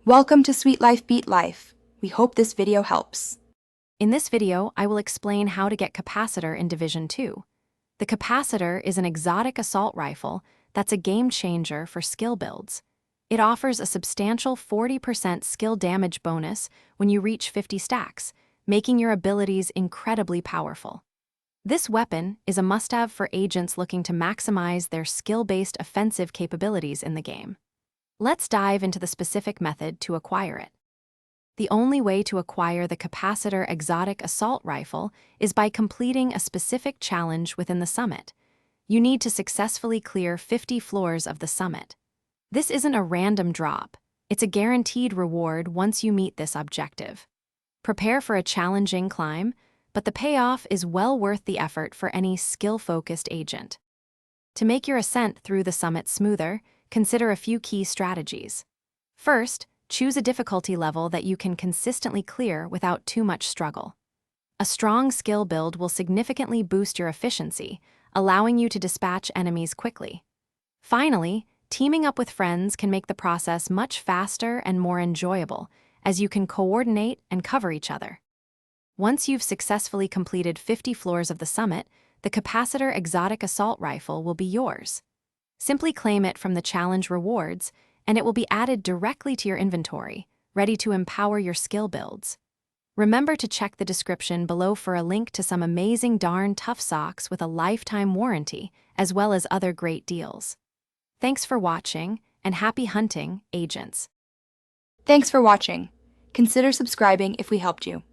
Welcome to Sweet Life Beat Life. We hope this video helps. In this video, I will explain how to get Capacitor in Division 2. The Capacitor is an exotic assault rifle that's a game changer for skill builds. It offers a substantial 40% skill damage bonus when you reach 50 stacks, making your abilities incredibly powerful. This weapon is a must-have for agents looking to maximize their skill-based offensive capabilities in the game. Let's dive into the specific method to acquire it. The only way to acquire the Capacitor Exotic Assault Rifle is by completing a specific challenge within the summit. You need to successfully clear 50 floors of the summit. This isn't a random drop. It's a guaranteed reward once you meet this objective. Prepare for a challenging climb, but the payoff is well worth the effort for any skill-focused agent. To make your ascent through the summit smoother, consider a few key strategies. First, choose a difficulty level that you can consistently clear without too much struggle. A strong skill build will significantly boost your efficiency, allowing you to dispatch enemies quickly. Finally, teaming up with friends can make the process much faster and more enjoyable, as you can coordinate and cover each other. Once you've successfully completed 50 floors of the summit, the Capacitor Exotic Assault Rifle will be yours. Simply claim it from the challenge rewards, and it will be added directly to your inventory, ready to empower your skill builds. Remember to check the description below for a link to some amazing darn tough socks with a lifetime warranty, as well as other great deals. Thanks for watching, and happy hunting, agents. Thanks for watching. Consider subscribing if we helped you.